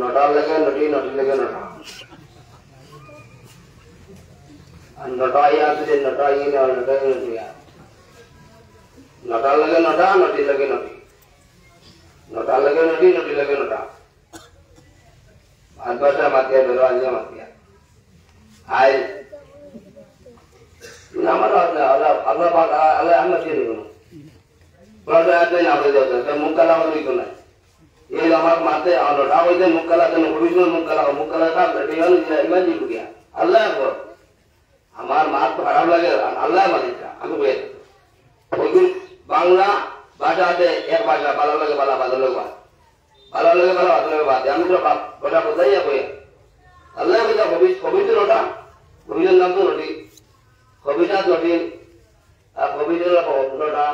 নটার লেগে নটি নটি লেগে নটা আর নটা ইয়া আছে নটা ইয়ে নটা ইয়া নটার লেগে নটা নটি লেগে নটি নটার লেগে নটি নটি লেগে নটা আর দশটা মাতিয়া ধরো আজকে মাতিয়া আয় আমার আল্লাহ আল্লাহ আমরা দিয়ে দেবো মুখালা হলি না এই আমার মাতে নটা হইতে মুখালা কেন অরিজিনাল মুখালা মুখালাটা ইমান দিব গিয়া আল্লাহ আমার মাত তো খারাপ লাগে আল্লাহ মালিকা আমি বলে ওইগুলো বাংলা ভাষাতে এক ভাষা ভালো লাগে ভালো ভালো লাগে ভালো লাগে ভালো ভালো লাগে বাদ আমি তো কথা বোঝাই বই আল্লাহ বোঝা কবিতা নটা কবিতার নাম তো নটি কবিতা নটি আর কবিতার নটা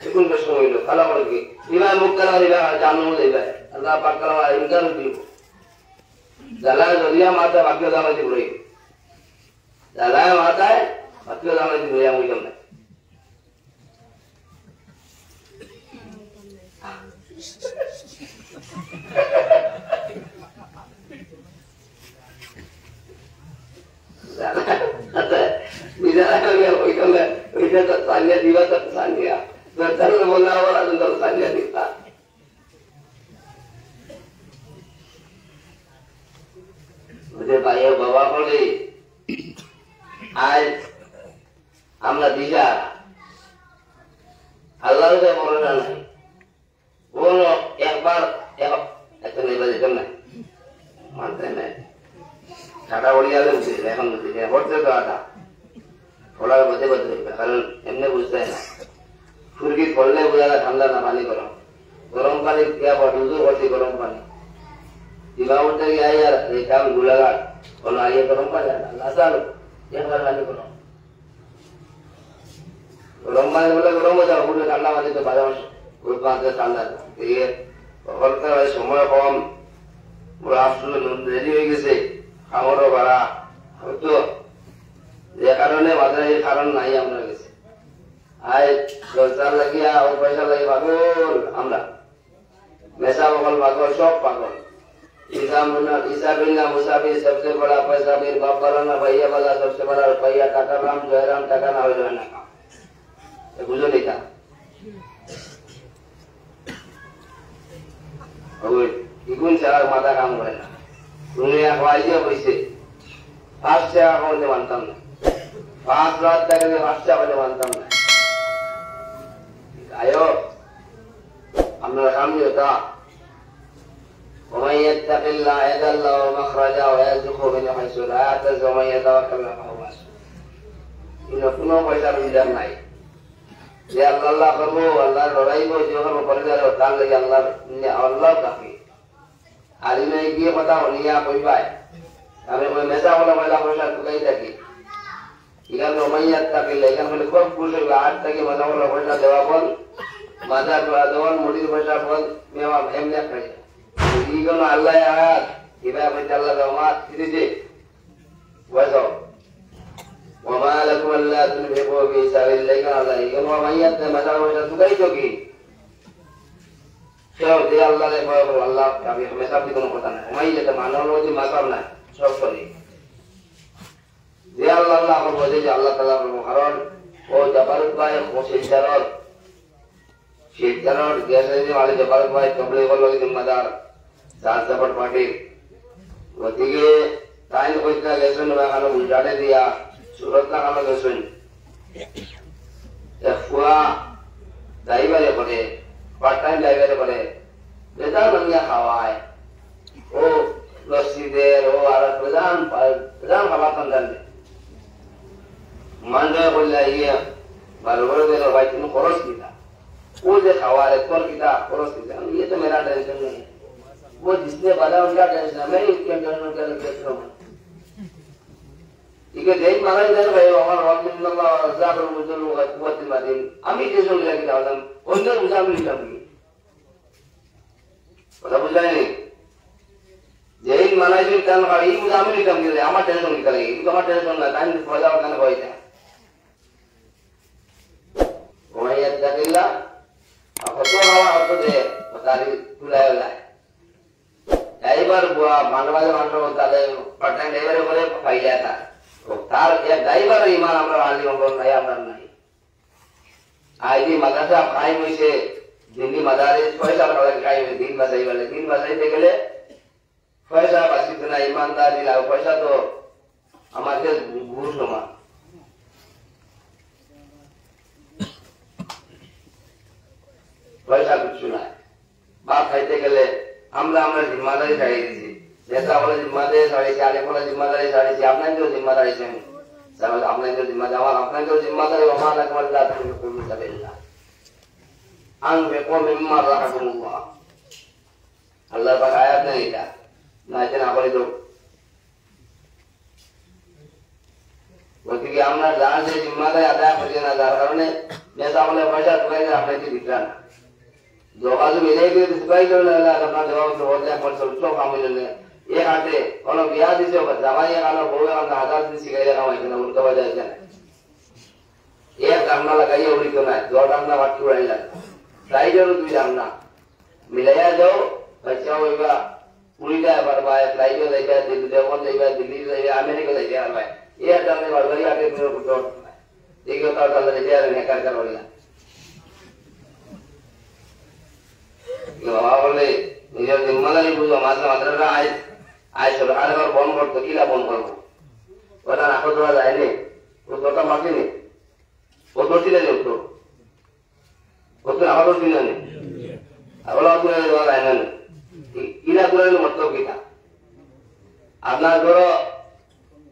এখন বেশ হইল কালা করে কি ইমান মুখ কালা দিবা জানো দিবা আল্লাহ পাক কালা ইনকার দিব জালা জরিয়া মাতা বাক্য দাম দিব রে জালা মাতায় বাক্য দাম দিব রে আমি কেমন Tanya dia tak tanya, bertanya mana orang untuk tanya kita. Muझे भाई बाबा बोले, आज हमला दिया, अल्लाह से बोलना नहीं, वो एक बार ऐसे नहीं बजे करना, मानते नहीं, छाटा बोलिया ले मुझे, लेकिन मुझे बहुत से तो आता। थोड़ा बदे बदे कारण एमने बुझते हैं फुर्गी खोलने बुझाना ठंडा ना पानी गरम पानी क्या दूर होती गरम पानी दिमाग उठते गया यार ये काम गुलागा और आइए गरम पानी लासा लो ये बार पानी गरम पानी बोले गरम हो जाओ पूरे ठंडा पानी तो बाजार कोई बात है ठंडा ये बोलते हैं समय कम पूरा आफ्टरनून रेडी हो गए से खामोरो बड़ा तो যে কারণে বাজারে এই কারণ নাই আমরা গেছি আয় দরজার লাগিয়া ও পয়সা লাগি পাগল আমরা মেসা বগল পাগল সব পাগল ईसा बिना मुसाफिर सबसे बड़ा पैसा फिर बाप वाला ना भैया वाला सबसे बड़ा रुपया टाका राम जयराम टाका ना हो जाना काम ये बुझो नहीं था और इकुन से आग माता काम करेगा दुनिया ख्वाहिश पैसे पाँच से आग होने मानता हूँ 5 रात तक के बादशाह बने मानता हूँ आयो हमने काम नहीं होता ومن يتق الله يجعل له مخرجا ويرزقه من حيث لا يحتسب ومن يتوكل على الله فهو حسبه إن কোনো পয়সা বিধান নাই যে আল্লাহ করব আল্লাহ লড়াইবো যখন করে যাবে তার লাগি আল্লাহ কাফি আর ইনে গিয়ে কথা হলিয়া কইবাই আমি ওই মেসা বলা ময়লা পয়সা তুলাই থাকি ইখানে রমাইয়াত থাকিলে এখানে বলে খুব খুশি হবে 8 থেকে মেসা বলা পয়সা দেওয়া বল মাজার দেওয়ান মুড়ির পয়সা বল মেওয়া এমনি খাই ইগনো আল্লাহ আয়াত ইবা বলতে আল্লাহ রহমত দিতে ওয়াজো ওমা লাকুম আল্লা তুনফিকু ফি সাবিলিল্লাহি আল্লাহ ইগনো রমাইয়াত মাজার পয়সা তুলাই কি সেও যে আল্লাহ রে ভয় করো আল্লাহ আমি মেসা কি কোনো কথা না রমাইয়াত মানব রোজি মাসাব না সব করি যে আল্লাহ আল্লাহ বলে যে আল্লাহ তাআলা কারণ ও জবারত ভাই ও शेतकऱ्यावर गैस वाले जबारत भाई कपड़े वालों की जिम्मेदार सात सपट पाटिल वतीगे टाइम को इतना गैसन में खाना उजाड़े दिया सूरत ना खाना गैसन एफुआ दाई वाले पड़े पार्ट टाइम दाई वाले पड़े बेदार बनिया खावाए ओ लस्सी दे ओ आरत प्रधान खावातन दंडे मान रहे बोल जाइए बार-बार दे लो भाई तुम खरोच की था वो जो खवारे तोड़ की था खरोच की था ये तो मेरा टेंशन नहीं है वो जिसने बना उनका टेंशन है मैं इसके टेंशन कर लेता हूँ इके देख मारा इधर भाई हमारा रब अल्लाह रज़ाक मुझे लोग कुव्वत मदीन अमी टेंशन ले के जाओ उनके मुझे मिल जाएगी पता बुझाए नहीं जैन मनाइल टाइम का ये मुझे मिल जाएगी हमारा टेंशन निकलेगी इनका हमारा टेंशन ना टाइम पता करना कोई है वही यत्तकिल्ला अब तो हवा अब तो दे बतारी तुलाय वाला ড্রাইভার মানবাজে মানুষ তাদের পার্ট টাইম ড্রাইভারের করে পাইয়া था তার এক ড্রাইভার ইমান আমরা আলি মঙ্গল নাই আমরা নাই আইডি মাদ্রাসা কায়েম হইছে দিল্লি মাদারিস পয়সা বাড়া কায়েম দিন বাজাই বলে দিন বাজাইতে গেলে পয়সা বাঁচিত না ইমানদারি লাগ পয়সা তো আমাদের ঘুষ সমান পয়সা কিছু নাই বাপ খাইতে গেলে আমরা জিম্মাদারি ছাড়িয়ে দিচ্ছি নেতা বলে জিম্মাদারি ছাড়িয়েছি আলেম বলে জিম্মাদারি ছাড়িয়েছি আপনাকেও জিম্মাদারি ছেন আপনাকেও জিম্মাদারি আমার আপনাকেও জিম্মাদারি ওমান আকমাল আনফিকু মিম্মা রাযাকাকুমুল্লাহ আল্লাহ পাক আয়াত নেই এটা না জানা বলে তো ওদিকে আমরা যার যে জিম্মাদারি আদায় করি না যার কারণে নেতা বলে পয়সা তুলে আপনাকে দিতে না যোগাযোগ মিলে গিয়ে দিবাই করে না আপনার জবাব তো বলতে এখন সব কাম হইল না এ হাতে কোন বিয়া দিছে জামাই এখানে বউ এখানে হাজার দিন শিখাইলে কামাইছে না উল্টো বাজার এখানে এক রান্না লাগাইয়া উড়িত না দশ রান্না বাকি উড়াই লাগে ফ্লাইটেরও দুই রান্না মিলাইয়া যাও বাচ্চা হইবা পুরীটা পারবা ফ্লাইটও যাইবা দিল্লি দেবন যাইবা দিল্লি যাইবা আমেরিকা যাইবা আর ভাই এ রান্না বাড়ি আগে তুমি উঠো দেখো তার তাহলে যাইয়া নেকার কার বললা বাবা বলে নিজের জিম্মাদারি বুঝো মাঝে মাদ্রাসা আয় সরকার ঘর বন্ধ করতো কিলা বন্ধ করবো ওটা নাকো দেওয়া যায়নি উত্তরটা মাতিনি উত্তর ছিল উত্তর উত্তর আমার ছিল নি ওলা তুলে দেওয়া যায় না কিলা তুলে মতো কিনা আপনার ধরো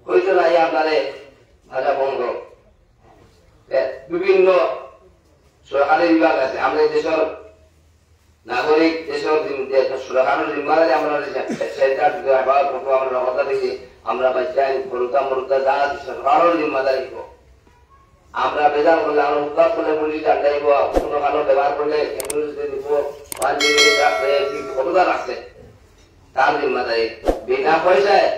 হইতো নাই আপনারে ভাষা বন্ধ বিভিন্ন সরকারি বিভাগ আছে আমরা দেশের নাগরিক দেশের সরকারের জিম্মাদারি আমরা সেন্টার আমরা কথা দেখি আমরা বাচ্চাই বলতাম বলতে যা সরকারের জিম্মাদারি আমরা বেজার করলে আমরা উত্তর করলে পুলিশ আড্ডাইব কোনো কারো ব্যবহার করলে দিব কতটা রাখছে তার জিম্মাদারি বিনা পয়সায়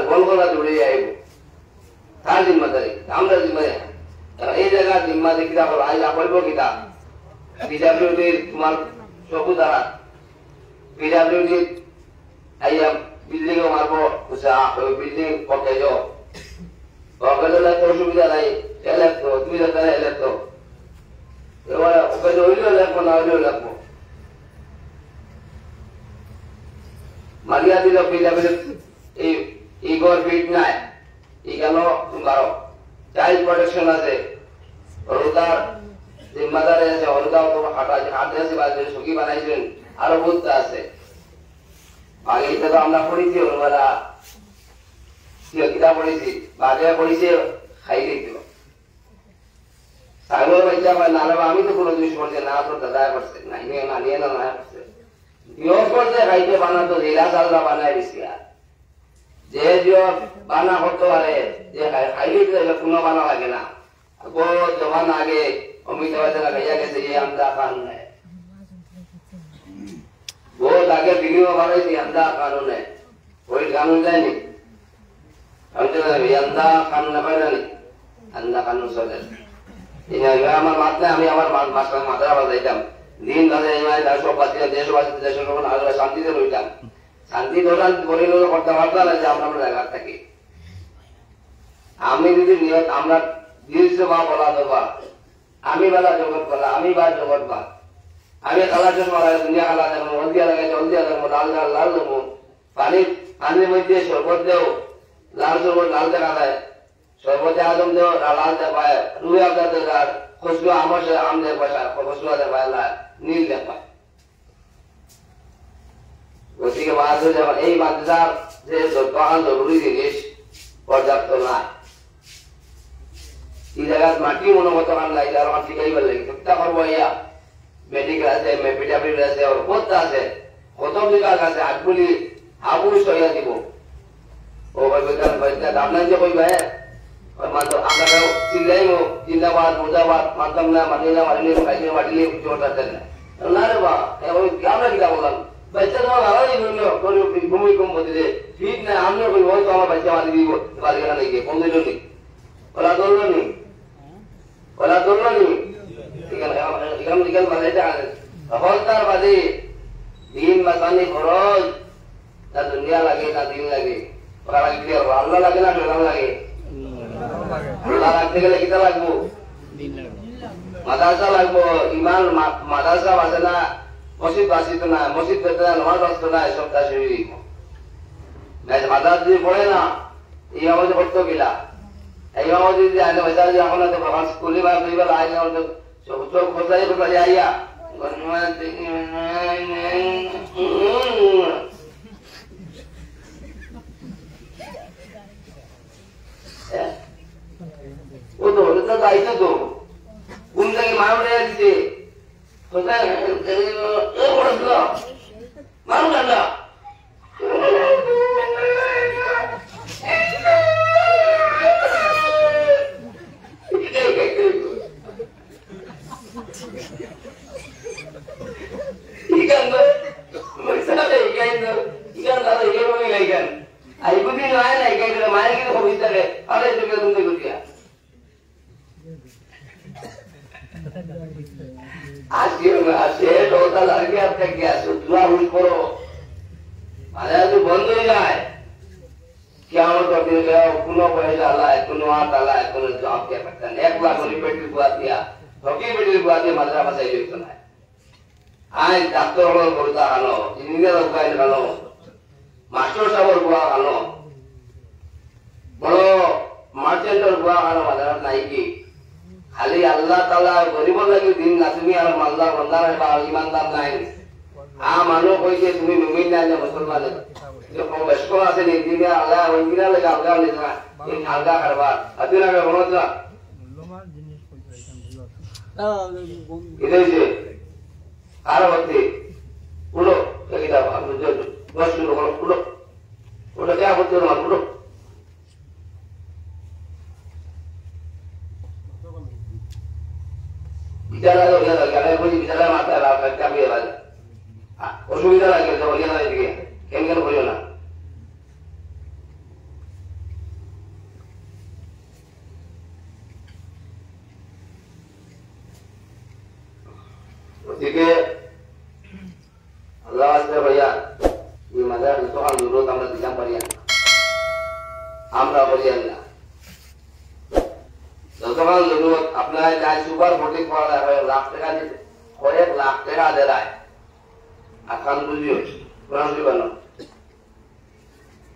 বল করা দৌড়ে যাইব তার জিম্মাদারি আমরা জিম্মাদারি এই জায়গার জিম্মাদারি কিতাব আজ করবো কিতাব পিডাব্লিউডির তোমার সবু দ্বারা পিডাব্লিউডি আইয়া বিল্ডিং ও মারবো বিল্ডিং পকে যাও পকেলে তো অসুবিধা নাই এলে তো দুই হাজার এলে তো এবার ওকে হইলেও লাগবো না হইলেও লাগবো মারিয়া দিল পিডাব্লিউ এই ঘর বিট নাই এই কেন তোমার চাইল্ড প্রোটেকশন আছে রোদার জিম্মাদারি আছে হলদাও তো হাতে আছে বা সুখী বানাইছেন আরো বুঝতে আছে আগে তো আমরা পড়েছি ওরা কিতাব পড়েছি বাজে পড়েছি খাই দিত সাগর বাচ্চা না আমি তো কোনো জিনিস করছে না তো দাদা করছে না নিয়ে না করছে বিয়োগ করছে খাইতে বানাতো জেলা চালটা বানায় দিছি আর যে বানা করতে পারে যে খাইলে কোনো বানা লাগে না জমান আগে अमिताभ भैया के ये अंधा कानून है बहुत आगे दिल्ली में हमारे ये अंधा कानून है कोई कानून है नहीं समझे ये अंधा कानून है नहीं अंधा कानून सोचे ये हमारे मात्रा हमें हमारे मास्टर मात्रा बताइए दिन भर हमारे देशवासी को ना शांति से रोइता शांति दौरान बोले लोग करता वार्ता ना जाम ना लगा तक हमें यदि नियत আমরা দিল से वहां बोला दो আমি বালা জগৎ বলা আমি বা জগৎ বা আমি খালা জন্ম দুনিয়া খালা দেবো হলদিয়া দেবো লাল দেবো পানির মধ্যে শরবত দেও লাল শরবত লাল দেখা দেয় শরবতে আদম দেও লাল দেখায় রুই আদা দেখায় খুশবু আম দেখায় খুশবু দেখায় নীল দেখায় গতিকে বাহাদুর যেমন এই মাদ্রাসার যে দোকান জরুরি জিনিস পর্যাপ্ত নয় এই জায়গার মাটি মনোগত কান লাগে আর মাটি খাইবার লাগে চেষ্টা করবো ইয়া মেডিকেল আছে পিডাব্লিউ আছে আর কত আছে কত বিভাগ আছে আটগুলি আবু সইয়া দিব ও ভাই আপনার যে কইবা মাত্র আমরা চিল্লাইমো জিন্দাবাদ মুর্দাবাদ মানতাম না মানি না মানিলে খাইলে মাটিলে জোরটা দেন না রে বা আমরা কি বললাম বাচ্চা তো আলাদাই হইলো করে ভূমিকম্প দিলে ঠিক না আমরা কই হয়তো আমার বাচ্চা মারি দিব বাড়িখানে নাকি বন্ধুলো নেই ওরা ধরলো নেই এখানে বাজাইতে হলতার বাদে দিন বাঁচানি খরচ না দুনিয়া লাগে না দিন লাগে ওরা লাগবে আল্লাহ লাগে না শয়তান লাগে আল্লাহ রাখতে গেলে কিটা লাগবো মাদ্রাসা লাগবো ইমান মাদ্রাসা বাজে না মসজিদ বাসিত না মসজিদ বেঁচে না নামাজ বাঁচত না এসব কাজ হয়ে মাদ্রাসা যদি পড়ে না এই আমাদের পড়তো কিলা এই আমাদের যদি আইনে বেচার যে এখন স্কুলে বা দুইবার আইনে চোখ খোঁজাই খোঁজাই আইয়া ও তো ওটা দায়িত্ব তো কোন জায়গায় মানুষ দিচ্ছে মানুষ আন্ডা বন্ধ হয়ে যায় কেমন কোনো পয়সা আলায় কোনো হাত আলায় কোনো জব কে পারতেন 1 লাখ পেট্রোল বুয়া দিয়া হকি পেট্রোল বুয়া দিয়ে মাদ্রা বাসায় যেত না আজ ডাক্তার হল করতা আনো ইঞ্জিনিয়ার উপায় আনো মাস্টার সাহেবের বুয়া আনো বড় মার্চেন্টের বুয়া আনো মাদ্রা নাই কি খালি আল্লাহ তাআলা গরিবর লাগি দিন না তুমি আর মালদার বন্দার বা ইমানদার নাই মানুষ কইছে তুমি মুমিন না মুসলমান যখন বেশকো আছে দিনে আল্লাহ ওই দিনে লাগে আলগা নিছ না এই আলগা কারবার আদিনা কে বলো তো মূল্যবান জিনিস কইছেন এটা যে আর হতে পুরো এটা আপনি যে বস শুরু করো পুরো ওটা কে হতে না পুরো বিচারা হলো না গালে কই বিচারা মাথা রাখ কাবি লাগে অসুবিধা লাগে তো বলি না এদিকে কেন কেন বলিও না ওদিকে আল্লাহ আসবে ভাইয়া এই মাদার যতক্ষণ জরুরত আমরা দিলাম পারি আমরা বলি না যতক্ষণ জরুরত আপনার যাই সুপার ভোটিং করা হয় লাখ টাকা দিতে কয়েক লাখ টাকা দেয় আকান বুঝিও কোরআন দিবানো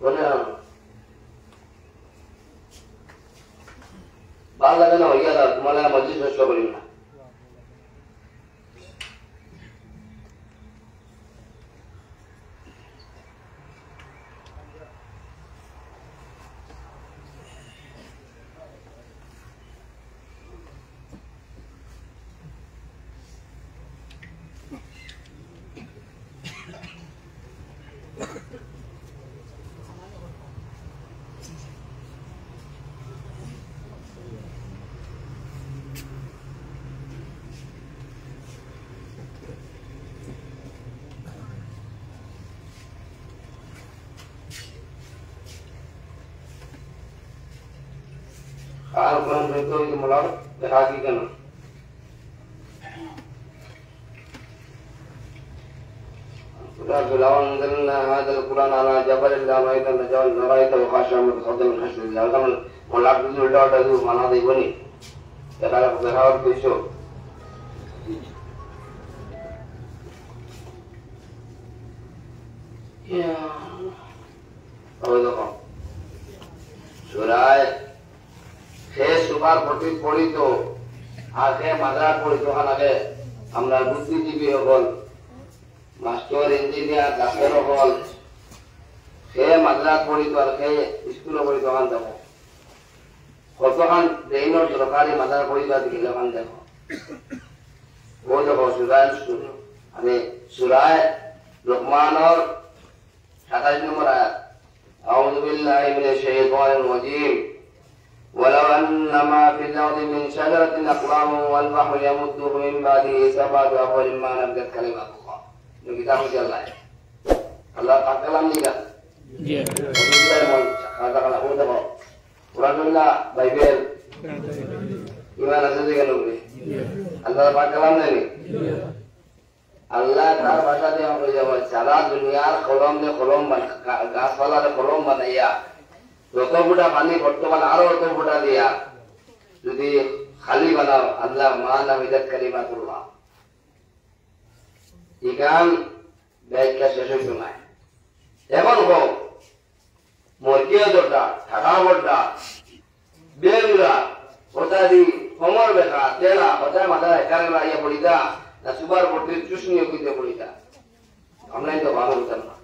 বলে ভাল লাগে না হইয়া দাও তোমার মসজিদ নষ্ট করি না আর কোন ব্যক্তি কি মোলার দেখা কি কেন لو أنزلنا هذا القرآن على جبل لرأيت الجبل لرأيته خاشعا متصدعا من خشية الله كما মোলার কিছু উল্টা কিছু মানা দেবনি এটা দেখার কিছু ওই দেখো সূরা সে সুপার প্রতীক পড়িত আগে মাদ্রাস পড়িত আগে আমরা বুদ্ধিজীবী হল মাস্টার ইঞ্জিনিয়ার ডাক্তার হল সে মাদ্রাস পড়িত আর সে স্কুল পড়িত ওখান দেখো কতখান ব্রেইনের দরকারি মাদ্রাস পড়িত দিকে ওখান দেখো ও দেখো সুরায় আমি সুরায় লোকমানের 27 নম্বর আয়াত আউযু বিল্লাহি মিনাশ শাইতানির রাজীম ولو أن ما في الأرض من شجرة أقلام والبحر يمده من بعده سبعة أبحر ما نفدت كلمات الله. Ini kita mesti Allah. Allah kalam ni kan? Iya. Kata-kata aku tak. Quranullah, Bible. Gimana saja kan ini? Allah kalam ni. আল্লাহ তার ভাষা দিয়ে হয়ে যাব সারা দুনিয়ার কলম দিয়ে কলম গাছপালার কলম বানাইয়া যত ফুটা পানি বর্তমান আরো অত ফুটা দিয়া যদি খালি বানাও আল্লাহ মা নামিদাত কালিমাতুল্লাহ ইগান ব্যাখ্যা শেষ হইতো নাই এখন হোক মর্কিয়া দরটা ঠাকা বড্ডা বেগুরা ওটা দি কমর বেখা তেলা ওটা মাথা একারেলা ইয়ে পড়িতা না সুবার পড়তে চুষনিও কিনতে পড়িতা আমরা তো ভালো হতাম না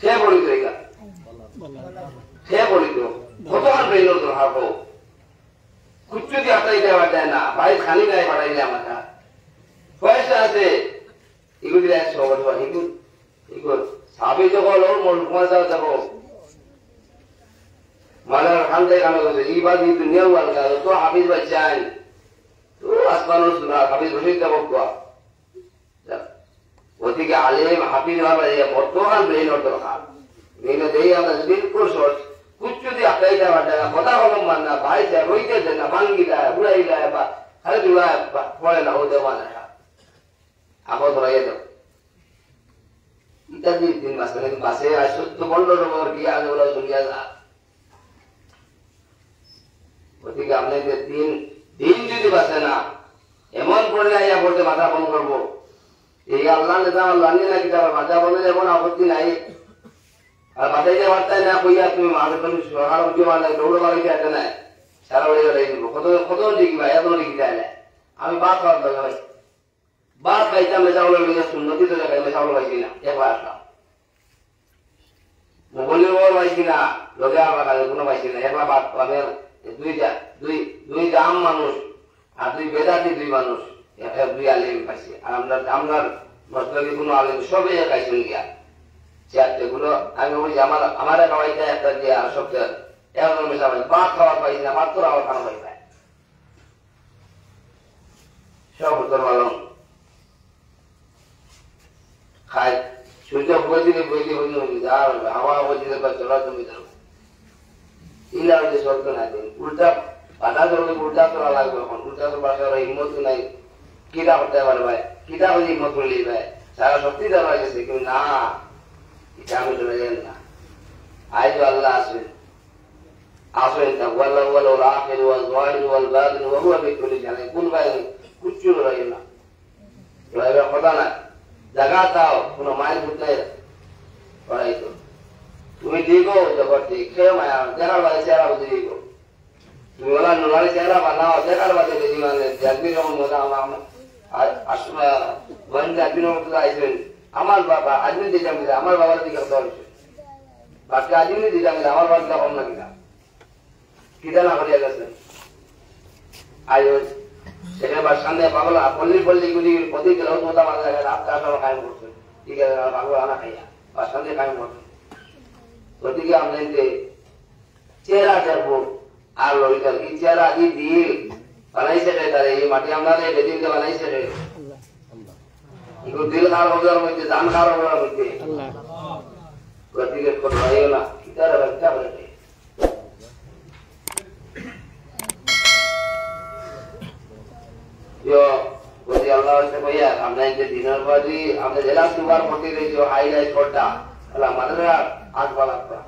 সে পড়িত একা সে পড়িত কতক্ষণ ব্রেইনর তোর হারবো কুচ্ছু দিয়ে হাতাই দেওয়া যায় না বাইর খালি গায়ে পাঠাইলে আমার পয়সা আছে এগুলি সবর এগুলো সাবি যখন ওর মন কুমাশাও যাবো মালার খান থেকে কামে গেছে এই বাদ দুনিয়া ওয়াল গেল তো হাফিজ বাচ্চান তো আসমানুর সুনা হাফিজ বসে যাবো ওদিকে আলিম হাফিজ হওয়ার বর্তমান ব্রেইনর দরকার ব্রেইনে দেই আমরা বিলকুল সহজ কুচ্ছু দিয়ে হাতাই দেওয়া যায় না কথা কলম মান না ভাই যায় রইতে যায় না ভাঙ্গি যায় উড়াই যায় বা খালি উড়ায় পড়ে না ও দেওয়া না আবার ধরাইয়া দাও ইত্যাদি তিন মাস মানে বাসে সত্য বন্ধ রকমের গিয়ে আগে বলা শুনিয়া যা ওদিকে আপনাদের দিন দিন যদি বাসে না এমন করে আইয়া পড়তে মাথা ফোন করবো এই আল্লাহ নেতা আল্লাহ না কিনা মাথা বলে এমন আপত্তি নাই আর মাথায় যে বার্তায় না কইয়া তুমি মাঠে তুমি সকাল উঠে মানে দৌড় মারিতে আছে না সারা বেড়ে বেড়াই দিব কত লিখবা এত লিখি যায় না আমি বাদ খাওয়ার দরকার ভাই বাদ পাইতাম মেশাউল নদী তো দেখাই মেশাউল পাইছি না একবার আসলাম মোগলের বল পাইছি না লগে আমার কাছে কোনো পাইছি না একবার বাদ আমি দুই জাম মানুষ আর দুই বেদাতি দুই মানুষ দুই আলিম পাইছি আর আমরা মতলবি কোনো আলিম সবই খাইছেন গিয়া চারটে গুলো আমি বলি আমার খাওয়াইতে একটা দিয়ে আর সপ্তাহ এখন মেশা পাই ভাত খাওয়ার পাইছি না ভাত তোর আমার খাওয়া পাই পাই সব উত্তর পালন খাই সূর্য বইদিলে বইলে বইলে আর হাওয়া বইদিলে চলা তুমি ধরো ইলা হচ্ছে সত্য না দিন উল্টা বাধা ধরলে উল্টা তোলা লাগবে এখন উল্টা তোর বাসা হিম্মত নাই কিটা করতে পারবে কিটা হলে হিম্মত করে লিখবে সারা শক্তি দেওয়া গেছে কিন্তু না এটা আমি চলে যাই না আজ আল্লাহ আসবেন আসবেন তা ওয়াল্লাহ ওয়াল আখির ওয়াল যাহির ওয়াল বাতিন ওয়া হুয়া বিকুল্লি শাইইন কোন ভাই কুচ্ছু রয় না রয় কথা না জায়গা দাও কোনো মাইল ফুট নাই পড়াই তো তুমি দিগো জগতে খেয়ে মায়া দেখার বাদে চেহারা বুঝে দিগো তুমি ওলা নোনারি চেহারা বানাও দেখার বাদে বেশি মানে একদিন যখন মজা আমার বন্ধু একদিন মতো আইসবেন আমার বাবা আজমিন দিতাম কিনা আমার বাবার দিকে কথা হয়েছে বাকি আজমিন দিতাম কিনা আমার বাবা কম না কিনা কিনা না করিয়া গেছেন আজ সেখানে বা সামনে পাগল পল্লী গুলি প্রতি গেলেও তো আমার রাতটা আসার কায়ম করছেন ঠিক আছে পাগল আনা খাইয়া বা সামনে কায়ম করছেন ওদিকে আমাদের চেহারা দেখবো আর লইটার এই চেহারা এই দিল বানাইছে তারা এই মাটি আমাদের বেদিন দিয়ে বানাইছে এগুলো দিল খাওয়ার হওয়ার মধ্যে দান খাওয়ার হওয়ার মধ্যে ওদিকে কোনো হইও না কিতারা ব্যবসা করে আল্লাহ ভাইয়া আমরা দিনের বাদি আমরা জেলা সুবার প্রতি হাইলাইট করটা আমাদের আসবা লাগবা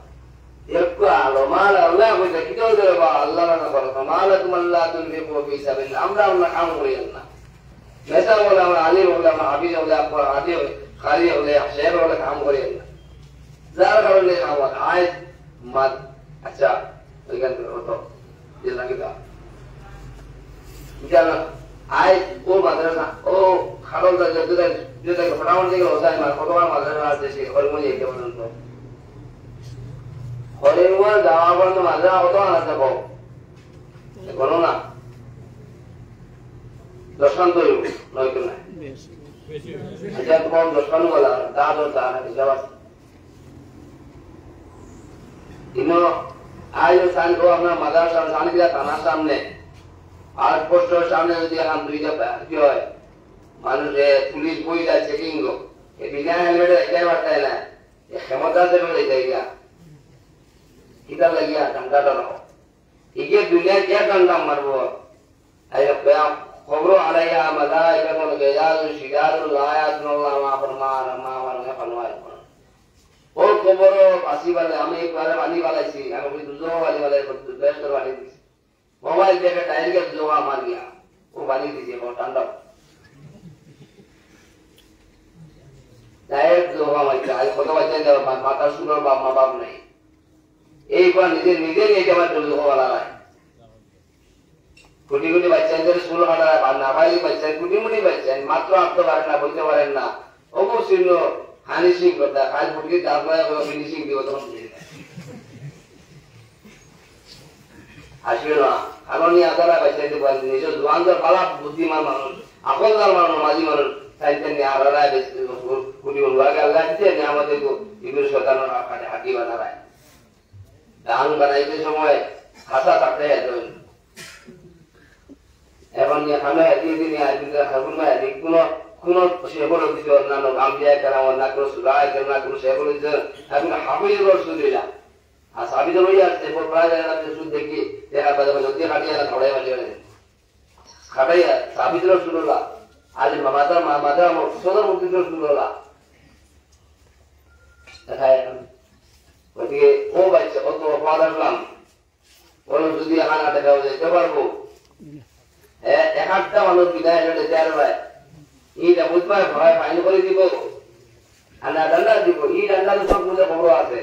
একটু আলো মাল আল্লাহ বলছে কি দেবে বা আল্লাহ রান্না করো মাল তুমাল্লাহ তুমি আমরা আমরা কাম করি না মেসা বলে আমরা আলী বলে আমরা হাবিজ হলে আদি খালি হলে শের হলে কাম করি না যার কারণে আমার আয় মাদ আচ্ছা ওইখান থেকে হতো জেলা কিতা আয় ও মাদ্রাসা ও খারল যেটা ফটাফট থেকে হোসাই মার কতবার মাদ্রাসা আছে সে হরিমনি একে পর্যন্ত হরিমন যাওয়ার পর্যন্ত মাদ্রাসা কত আছে বলো না দর্শন তো নয় তো নাই আচ্ছা তোমার দর্শন বলা তা ধরতা হিসাব আছে ইনো আয় সান তো আপনার মাদ্রাসা সান গিয়া থানার সামনে 8 পোস্টের সামনে যদি এখন দুইটা কি হয় মানুষে পুলিশ বইটা চেকিং গো এই বিনা হেলমেটে এটাই বার্তায় না এই ক্ষমতা আছে বলে যাই গা কিতা লাগিয়া ঠান্ডাটা রাখো একে দুনিয়া কে ঠান্ডা মারবো খবরও আলাইহা মালাইকাতুন গিলাযুন শিদাদুন লা ইয়াসমাউনা মা ফরমান মা মারনে ফরমায় ও খবরও আসিবালে আমি একবার পানি বালাইছি আমি দুজো वाली वाले বেশ করে পানি দিছি মোবাইল দেখে ডাইরেক্ট জোয়া মার গিয়া ও পানি দিছে ও ঠান্ডা ডাইরেক্ট জোয়া মার গিয়া আই কত বাচ্চা দেব মাথা শুনোর বাপ মা বাপ নাই এই কোন নিজে নিজে এই জায়গা চলে হওয়ালা নাই কোটি কোটি বাচ্চাদের স্কুল হাঁটা আর নাবালিক বাচ্চা কোটি কোটি বাচ্চা মাত্র আটতে পারেন না বলতে পারেন না অবশ্যই হানিসিং করতে কাজ ফুটকে তারপরে ফিনিশিং দিব তখন আসলে না কারণ আপনারা বাচ্চাদের বলেন নিজের জোয়ানদের পালা বুদ্ধিমান মানুষ আকলদার মানুষ মাঝি মানুষ চাইতেন আলাদা কোটি আগে আল্লাহ দিতে আমাদের এগুলো সন্তান হাঁটি বানায় ধান বানাইতে সময় খাসা থাকতে এখন এখানে দিয়ে দিন কোনো কোনো সেগুলো দিতে অন্যান্য গাম্বিয়া কেন অন্য কোনো সুরায় কেন না কোনো সেগুলো দিতে এখন হাফিজ সুদিলা আর সাবিত হয়ে আসছে প্রায় সুদ দেখি দেখা বাজে যদি খাটিয়ে খাড়াই বাজে খাটাইয়া সাবিত শুনলা আজ মাতা মাতা সদর মুক্তি শুনলা দেখা গতিকে ও বাচ্চা অত অপরাধ আসলাম বলো যদি এখানে দেখা যেতে পারবো একটা মানুষ বিদায় চার ভাই ঈদ বুধবার ভয় ফাইন করে দিব আর ডান্ডা দিব ই ডান্ডা তো সব মধ্যে খবর আছে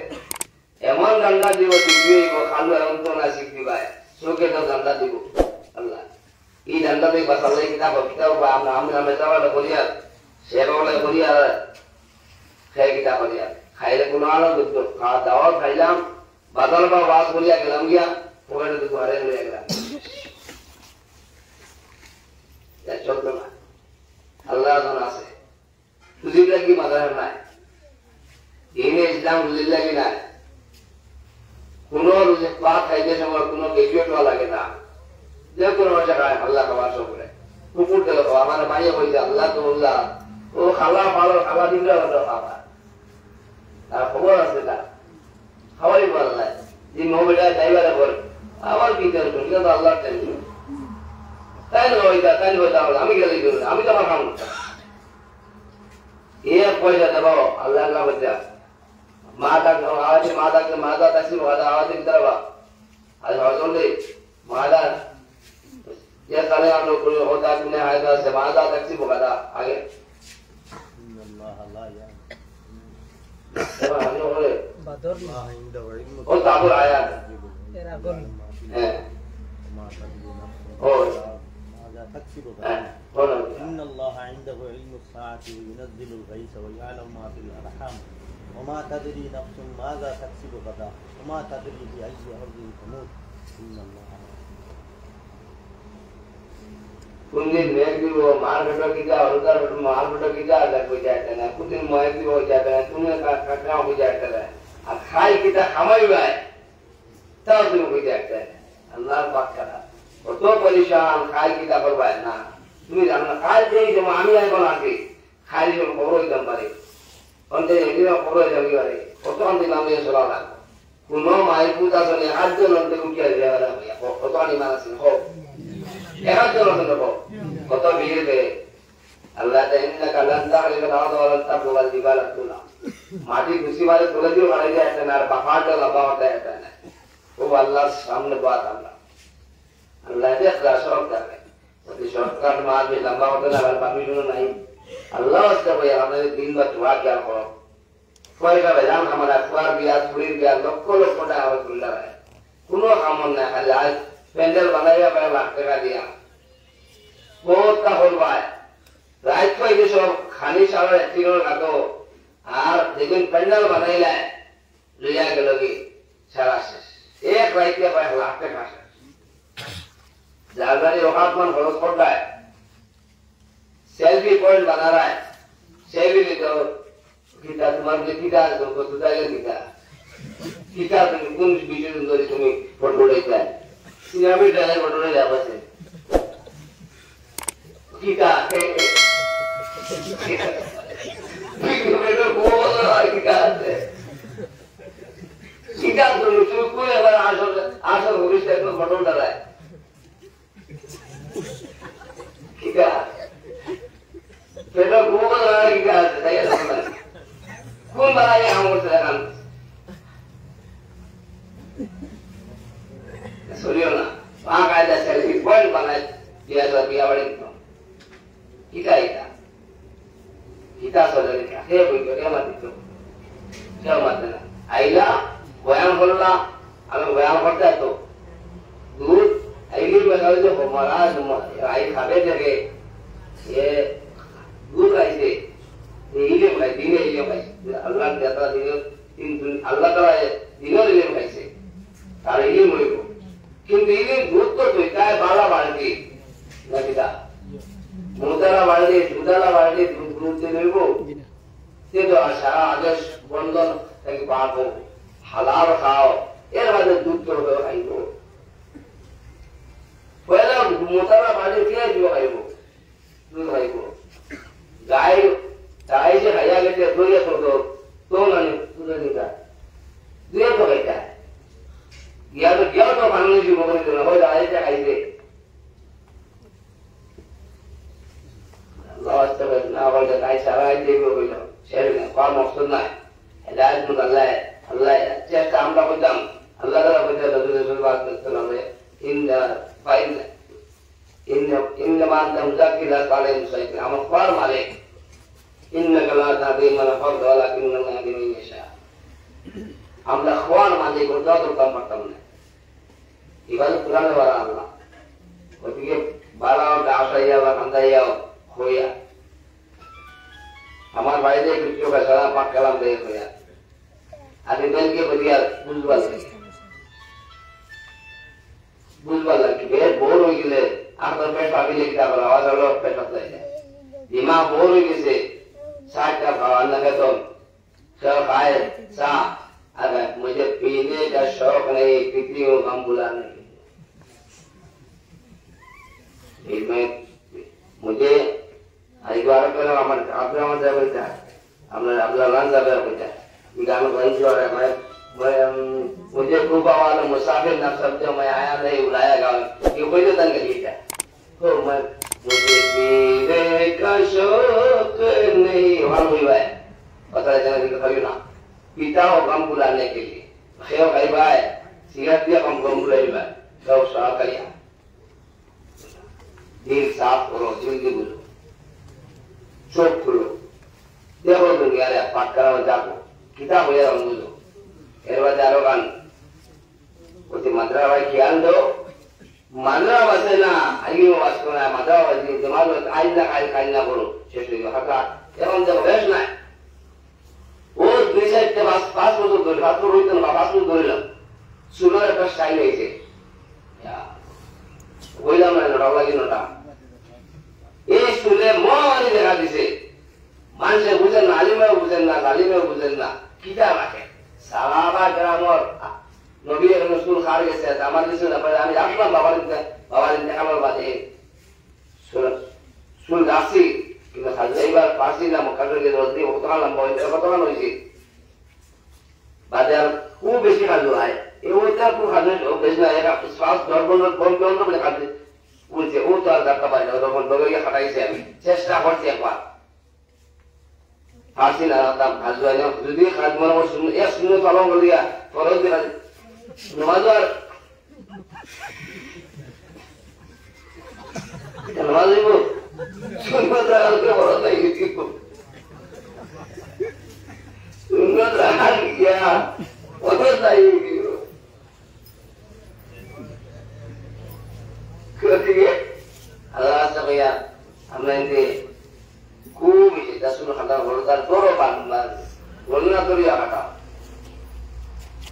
এমন ডান্ডা দিব শিখবি খালু এমন তো না শিখবি ভাই চোখে তো ডান্ডা দিব আল্লাহ ই ডান্ডা দিয়ে বাসালে কিতাব কিতাব আমরা আমরা মেজাবালে করিয়া সেবালে করিয়া খাই কিতাব করিয়া খাইলে কোনো আনন্দ খাওয়া দাওয়া খাইলাম বাদল বা বাস বলিয়া গেলাম গিয়া ওখানে তো ঘরে লইয়া গেলাম চলতো না আল্লাহ আছে রুজির লাগি মাদার নাই দিনে ইসলাম রুজির লাগি নাই কোন রুজি পা খাইতে সময় কোন গ্রাজুয়েট হওয়া লাগে না যে কোনো মানুষের খায় আল্লাহ খাবার সব করে কুকুর দিল আমার মাইয়া বলছে আল্লাহ তো আল্লাহ ও খালা ভালো খাবার দিলে খাবার তার খবর আছে তার খাওয়াই বলা যায় যে মোবাইলটা ড্রাইভারে বল আবার কি টেনশন কিন্তু আল্লাহর টেনশন তাই নয় আমি গেলে আমি তো আমার কাম করতাম এ পয়সা দেব আল্লাহ আল্লাহ বলছে মা ডাক আওয়াজে মা ডাকলে মা দা তাসি বাদা আওয়াজে কি দাঁড়াবা আজ হজলে মা দা ये सारे हम लोग कोई होता है तुमने आया था समाजा तक से बोला था आगे हम लोग बोले और ताबुर आया और إن الله عنده علم الساعة وينزل الغيث ويعلم ما في الأرحام وما تدري نفس ماذا تكسب غدا وما تدري بأي أرض تموت إن الله कुंदिन मेघ भी वो मार बेटो की जा और उधर मार बेटो की जा अलग हो जाता है कुछ दिन मोह भी हो जाता है तुम्हें कटना हो जाता है अब खाई की तो हमारी बात तब तुम हो जाता है अल्लाह पाक करा और तो परेशान खाई की तो बर्बाद ना तुम्हें जानना खाई नहीं जो मामी आए बना के खाई जो खबरों एकदम परे अंदर ये भी खबरों एकदम ही परे और तो अंदर नाम ये सुना रहा कुनो माई पूजा सुने आज जो नंदे को क्या दिया वाला भैया और तो नहीं माना सिंह हो এরা চলো তো দেখো কত ভিড় দেয় আল্লাহ তাআলা কালান্তা আলাইকা নাওয়াদ ওয়ালান্তা বল দিবাল তুলা মাটি খুশি মারে তুলে দিও মারা যায় একটা না আর পাহাড়টা লম্বা হতে একটা না ও আল্লাহর সামনে বাত আল্লাহ আল্লাহ দে ইখলাস করবে যদি শর্টকাট মারবে লম্বা হতে না আর পাবি নাই আল্লাহ আজকে ভাই আমাদের দিন বা দোয়া কি করো পয়গা বেজান আমরা কুয়ার বিয়া পুরীর বিয়া লক্ষ লক্ষ টাকা হবে তুললা কোনো কামন না খালি আজ पेंडल बनाया मैं लाख टका दिया बहुत का होल बाय रात को ये सब खानी सारा तीनों का तो आर लेकिन पेंडल बनाइला लिया के लगी सारा से एक रात के पास लाख टका से जागरण योगात्मन बहुत पड़ता है सेल्फी पॉइंट बना रहा है सेल्फी ले तो किता तुम्हारे लिए किता तो तुझा ले किता तुम कौन बीच में तुम्हें फोटो लेता है सिनेमा डाले बटोरे जावा से कीटा के बेटो बोल रहा है कीटा तो कोई अगर आशा भविष्य में बटोर डाला है বিয়া বাড়ি দিত কিতা এটা কিতা চলে হে বই কে মাতিত কেউ মাতে না আইলা বয়ান করলা আমি বয়ান করতে তো दूध आईली बगाल जो हमारा आई खाबे जगह ये दूध आई से ये भाई दिन ये भाई अल्लाह देता दिन अल्लाह ताला दिनों ले भाई से तारे ये मुझे को किंतु ये दूध तो क्या है बाला बाल्टी लगता मुदारा बाल्टी दूध से ले वो ये तो आशा आदेश बंदन एक बात हो हलाल खाओ ये बात दूध तो खाई को पहला मोटारा बाजे क्या जो खाइबो दूध खाइबो गाय गाय से खाया लेते दोया तो नहीं दूध नहीं का दुया तो खाइता है या तो खाने की मगर तो ना हो जाए क्या खाइबे अल्लाह तआला ना बोले गाय सारा है देखो बोलो शेर में कौन मकसद ना है हिदायत में अल्लाह चेष्टा हम का बदम अल्लाह ताला बदल रसूल बात करते हैं إنما أنت مذكر لست عليهم مسيطر أما أخبار عليك إنك لا تهدي من أحببت ولكن الله يهدي من يشاء আমরা أخبار عليك وتقدر كم পড়তামনে এবারে কুরআনে বলা আল্লাহ ওদিকে বাড়াও দাসাইয়া বা কান্দাইয়া হইয়া আমার বাইরে কিছু সারা পাক কালাম দেয় হইয়া আদি বেলকে বলিয়া বুঝবা बुझवा लगी बेहद बोर हो गए आखिर पेट पापी लेके जा रहा आवाज आलो पेट पतला है दिमाग बोर हो गए से साठ का भाव न के तो सब खाए सा अगर मुझे पीने का शौक नहीं पीती हूँ हम बुला नहीं मैं मुझे हरिद्वार के ना हमारे आपने हमारे जाए बोलता है हमने अपना लान जाए बोलता है गाना वही जो है मुझे खूबा वाला मुसाफिर न समझो मैं आया नहीं बुलाया गाँव ये कोई तो तंग गीत है तो मैं मुझे पीने का शौक नहीं वहाँ हुई है पता चला कि कभी ना पीता हो गम बुलाने के लिए खेव कई बार सिगरेट दिया गम बुलाई बार तो साफ करिया दिल साफ करो जिंदगी बुझो चोक खुलो देखो दुनिया रे पाठ करा जाको किताब हो यार बुझो एरवा जारोगान उसे मंत्रा भाई ख्याल दो मंत्रा बसे ना आगे वो वास्तव में मंत्रा बसे दिमाग में काई ना करो शेष हो हका एवं जब वेश ना वो दूसरे के पास वो तो पास वो रोहित ना पास वो दोरिला सुनो एक स्टाइल है इसे या वही ना मैं नोटा लगी नोटा ये सुने मोहनी देखा दिसे मान से बुझन ना आली में बुझन ना गाली में बुझन ना किता रखे साहबा ग्रामर नबी रसूल खार গেছে আমার কিছু না পড়ে আমি আসলাম বাবার দেখাবার বাদে সুল দাসি কিন্তু হাজাইবার পাশি না মক্কাকে রোজি ওতকা লম্বা হইছে কতক্ষণ হইছে বাদে আর খুব বেশি খাজু হয় এই ওইটা খুব খাজু বেশি না এটা শ্বাস ধর্মন বন্ধ বন্ধ করে খাজু বলছে ও তো আর দেখা পাই না তখন বগিয়ে খাটাইছে আমি চেষ্টা করছি একবার फांसी लगाता खाजू है যদি খাজ মনে করে শুনে এক শুনে পালন করে দিয়া ফরজ দিলা নমাজ আর নমাজ দিব শুনবো তার করে বড় তাই কি শুনবো তার গিয়া বড় তাই কি কতিকে আল্লাহ সাবিয়া আমরা ইনতে खूब दसुन खाता बोलता तोरो बांधना बोलना तो रिया खाता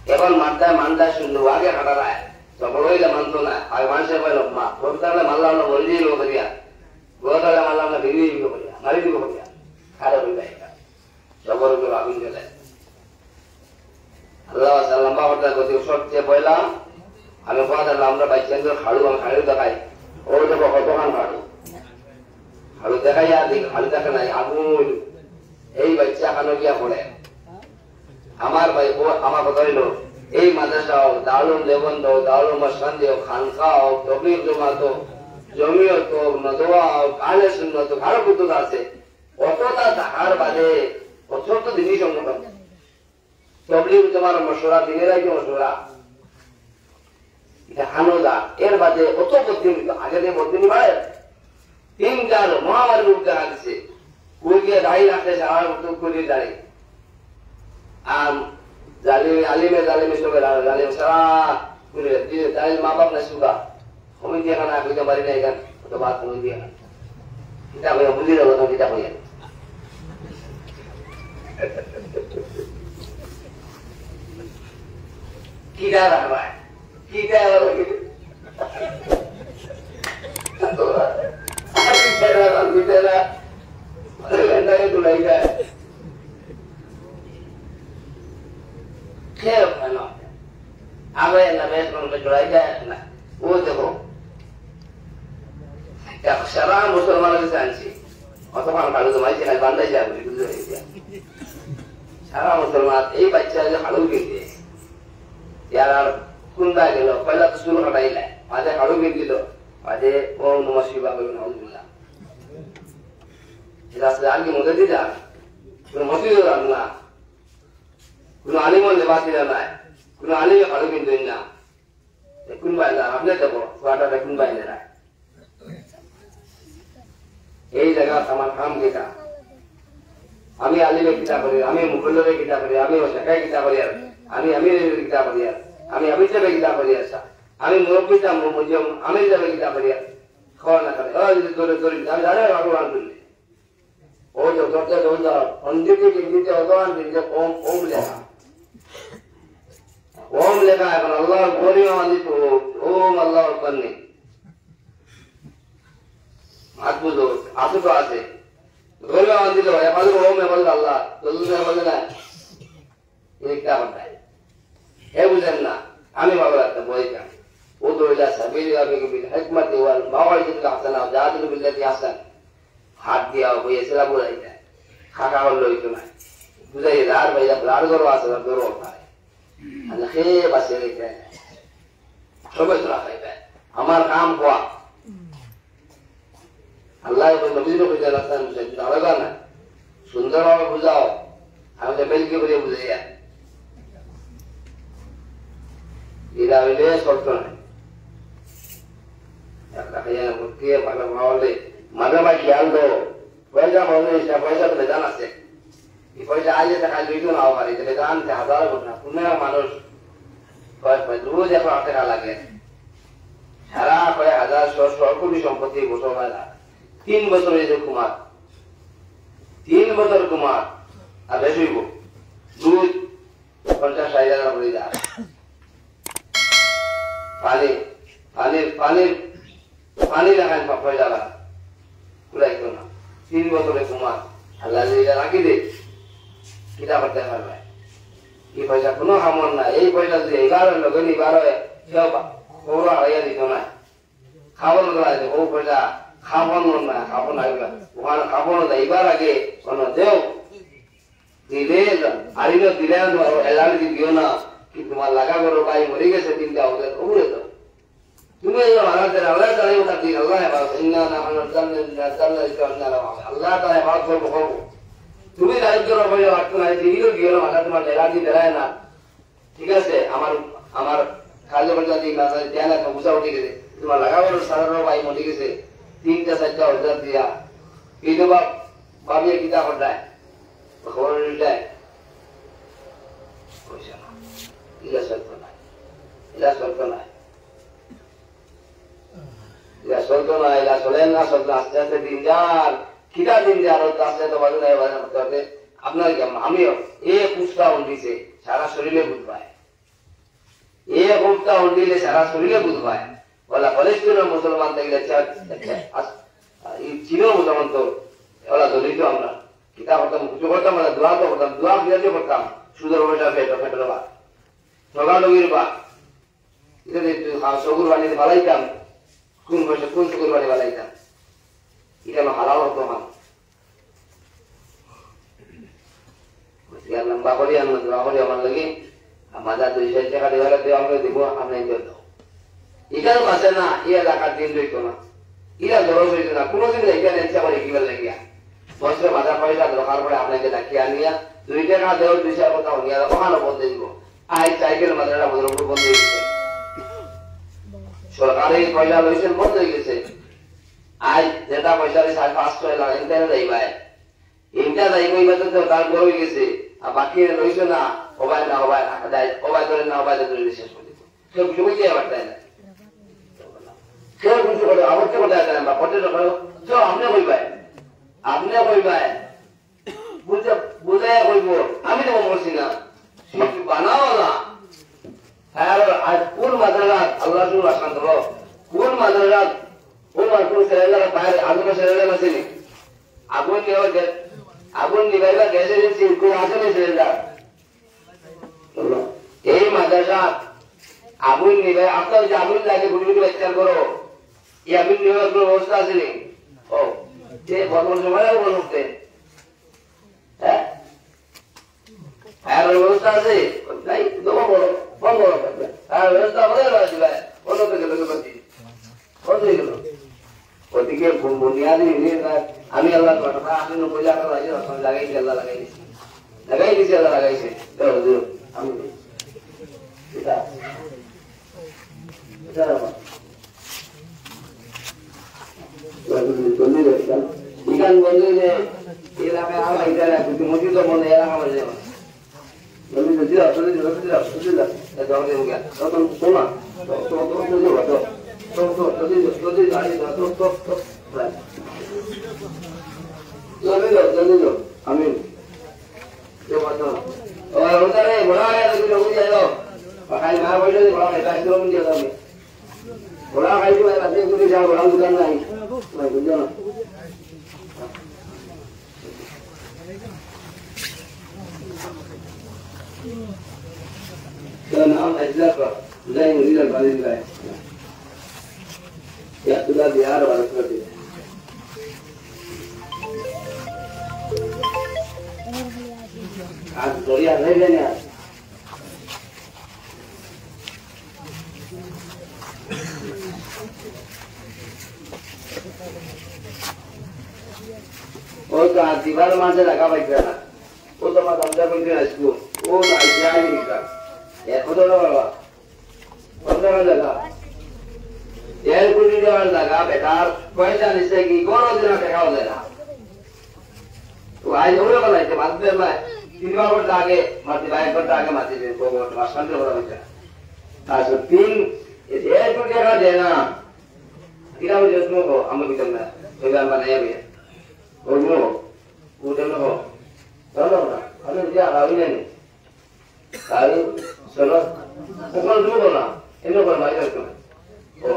केवल मानता सुन आगे खाता रहा है तो बोलो इधर मानतो ना आगे मान से बोलो माँ बोलता है मल्ला ना बोल जी लो करिया बोलता है मल्ला ना बिगड़ी भी करिया मारी भी करिया खारे भी जाएगा जबर के बाबिन के लिए अल्लाह सल्लम बाबा को तो शॉट से बोला हमें पता है আমরা বাইচেন্দ্র খাড়ু দেখাই ও দেখো কতখান খাড়ু খালু দেখাই আর খালু দেখা নাই আগুন এই বাচ্চা খানো গিয়া পড়ে আমার ভাই আমার কথা হইল এই মাদ্রাসা হোক দারুল দেবন্দ হোক দারুল মসজিদ হোক খানকা হোক তবলিগ জমাত হোক জমিয়ত হোক নদওয়া হোক আহলে সুন্নাত হোক আরো কত আছে অতটা থাকার বাদে অত জিনিস সংগঠন তবলিগ জমার মশলা দিনের আগে মশলা এটা হানোদা এর বাদে অত বদিন আগে দিয়ে বদিন বাড়ে তিনটার মহামারী রূপ দেখা দিচ্ছে ওই গিয়ে দাঁড়িয়ে রাখতে সারা করে দাঁড়িয়ে আর আলিমে জালিমে সবে জালিম সারা করে দাঁড়িয়ে মা বাপ না সুগা আমি দিয়ে খানা বুঝতে পারি না এখান তো বাদ তুমি দিয়ে কিতা হইয়া বুঝি দেবো তো কিতা হইয়া কিতা রাখবা কিতা সারা মুসলমানের কাছে আনছি অতক্ষণ কালু তোমায় সেখানে বান্ধাই যাবে সারা মুসলমান এই বাচ্চা কালু কিনতে আর কোনটা গেল পয়লা তো শুরু কাটাইলে মাঝে কালু কিন দিল মাঝে ও নমঃ শিবায় আলহামদুলিল্লাহ রাস্তায় আগে মধ্যে দিয়ে যান কোন মসজিদও রাখ না কোন আলিমন লেবাস দিলে নাই কোন আলিমে কালু কিনতেন না কোন বাইরে আপনি দেবো ফুয়াটা কোন বাইরে না এই জায়গা আমার কাম কেটা আমি আলিমে কিতা করি আমি মুকুল্লরে কিতা করি আমি শেখাই কিতা করি আমি আমিরের কিতা করি আমি আমির যাবে কিতা করি আমি মুরব্বীটা আমির যাবে কিতা করি খাওয়া না করে ধরে ধরে আমি জানি ভগবান করলে ও তো দরজা দরজা অঞ্জলি দিতে ভগবান দিতে ওম ওম লেখা ওম লেখা এখন আল্লাহ গরিমা দিত ওম আল্লাহ কন্যে আত্মুদ আসুক আছে গরিমা দিল এবারে ওম এবারে আল্লাহ দলুন এবারে না একটা কথা হে বুঝেন না আমি ভালো একটা বই কেন ও তো এটা সাবিল বিল হিকমত ওয়াল মাওয়াইদুল হাসানা জাদিল বিল্লাতি হাসান হাত দিয়া হইয়াছিল বলাই যায় খাকা হল হইতো না বুঝাই আর ভাইয়া লার গরো আছে গরো পায় আর হে বাসে রেখে সবাই তোরা খাইবে আমার কাম কোয়া আল্লাহ নবীর বুঝে রাস্তায় বুঝে আলাদা না সুন্দরভাবে বুঝাও আমি তো বেলকে বুঝে বুঝাইয়া এরা হইলে শর্ত নাই একটা খাইয়া ভর্তি ভালো ভাবলে মাঝে মাঝে খেয়াল দো পয়সা মনে পয়সা তো বেদান আছে এই পয়সা আইলে টাকা লইতো নাও পারি বেদান হাজার ঘটনা পনেরো মানুষ রোজ 1 টাকা লাগে সারা কয়েক হাজার কোটি সম্পত্তি বছর হয় না 3 বছর এই যে কুমার 3 বছর কুমার আর বেশি দুধ 50-60 করে যায় পানি পানি পানি পানি লাগান পয়সা লাগা কুলাইতো না 3 বছরে কুমার আল্লাহ রাখি দে কিতা করতে পারবে এই পয়সা কোনো কামন না এই পয়সা যদি 11 লগন 12 ওরা হারিয়ে দিত না খাবন লাগে ও পয়সা খাবন না খাবন আইবা ওখানে খাবন যাইবার আগে কোন দেও দিলে আরিনো দিলে এলানি দিও না কি তোমার লাগা করো ভাই মরে গেছে 3টা ওদের ওরে দাও তুমি আল্লাহ তাআলা ওটা দিন আল্লাহ ইন্না নাহনু নাযালনা আল্লাহ তাআলা বাদ করব করব তুমি দায়িত্ব রবে রাখতে নাই দিও গিয়ে মাথা তোমার এলানি দেয় না ঠিক আছে আমার খালি বলতে দিই না জানা তো বুঝা উঠে গেছে তোমার লাগা করো সারা ভাই মরে গেছে 3টা 4টা ওদের দিয়া এই তো বাবিয়ে কিতা করদায় খবর নিলে পয়সা না ইলা সত্য নাই ইলা সত্য নাই ইলা সত্য নাই ইলা চলেন না সত্য আস্তে আস্তে দিন যান কিটা দিন যান আস্তে তো বাজু নাই বাজু আপনার কেমন আমিও এ পুষ্টা উঠিছে সারা শরীরে বুঝ পায় এ পুষ্টা উঠিলে সারা শরীরে বুঝ পায় বলা ফলেস্তিনের মুসলমান দেখলে চীন মুসলমান তো ওরা দলিত আমরা কিতা করতাম কিছু করতাম না দোয়া তো করতাম দোয়া বিরাজে করতাম সুদর পয়সা ফেটলো বা ঠগালগির বা এটা সগুর বানিয়ে বালাইতাম কোন পয়সা কোন সগুর বানিয়ে বালাইতাম এটা হালাল হতো মান লম্বা করি আনবো দোয়া করি আমার লাগে আমাদের 200 টাকা দেওয়ালে দেওয়া আমরা দিব আপনি দেবো এখানে বাঁচে না এই এলাকার দিন রইত না এরা জড়ো হইত না কোনোদিন এখানে ইচ্ছা করে কিবার লাগিয়া বছরে মাথা পয়সা দরকার পড়ে আপনাকে ডাকিয়ে আনিয়া 2 টাকা দেওয়ার 200 কথা নিয়ে ওখানে বন্ধ দিব আই সাইকেল মাথাটা বদলপুর বন্ধ হয়ে গেছে সরকার এই পয়সা লইছেন বন্ধ হয়ে গেছে আজ যেটা পয়সা দিয়ে 500 লাখ ইন্টারনেট যাইবাই ইন্টা যাইব এবার তো তার বড় হয়ে গেছে আর বাকি রইছে না হবাই না হবাই হবাই ধরে না হবাই ধরে শেষ করে দিত কেউ কিছু বলতে পারতেন না কেউ কিছু করে আবার কেউ বলতে পারতেন না পটে তো আপনি কইবাই বুঝে বুঝে কইব আমি তো বলছি না বানাও না আর কোন মাদ্রাসা আল্লাহ শুরু আসলাম তো কোন মাদ্রাসা কোন কোন ছেলেরা বাইরে আগুন ছেলেরা আছে নি আগুন নিবাইবা গ্যাসের কোন আছে না ছেলেরা এই মাদ্রাসা আগুন নিবাই আপনার যে আগুন লাগে গুলি লেকচার করো এই আগুন নিবাই কোনো ব্যবস্থা আছে নি ও যে বর্তমান সময় বলতে হ্যাঁ আর ব্যবস্থা আছে নাই তোমার বড় বন্ধ করবে আর ব্যবস্থা করে দিবে অন্য থেকে লোক করছি কত হয়ে গেল ওদিকে বুনিয়াদি আমি আল্লাহ আমি 90 লাখ লাগাইছি আল্লাহ লাগাইছি আল্লাহ লাগাইছে আমি ইখান বললে যে এলাকায় আমার এটা কিন্তু মসজিদ মনে এলাকা বলে যাবে আমি ঘোড়া খাইছি ঘোড়া দোকান নাই বুঝলো না نعم أجزاء لا يريد البلد لا يأتي ديار ولا كذي عاد طريقة غير لنا और तो आज दीवार में से लगा बैठा ना वो तो मैं समझा कोई नहीं इसको वो तो ऐसा ही नहीं कर ये खुदा ना बाबा खुदा ना लगा ये कुछ नहीं लगा बेटा पैसा निश्चय की कौन होते ना क्या होते ना तो आज वो लोग लाइट बात में मैं तीन बार पर आगे मारती बाइक पर आगे मारती थी तो वो रास्ता में बड़ा बच्चा आज तीन ये कुछ क्या देना तीन बजे उसमें को हम भी करना तो यार बनाया भी और वो देना हो चलो ना हमें क्या रावी नहीं रावी चलो সকল দূর না এনে করে মাই করতে ও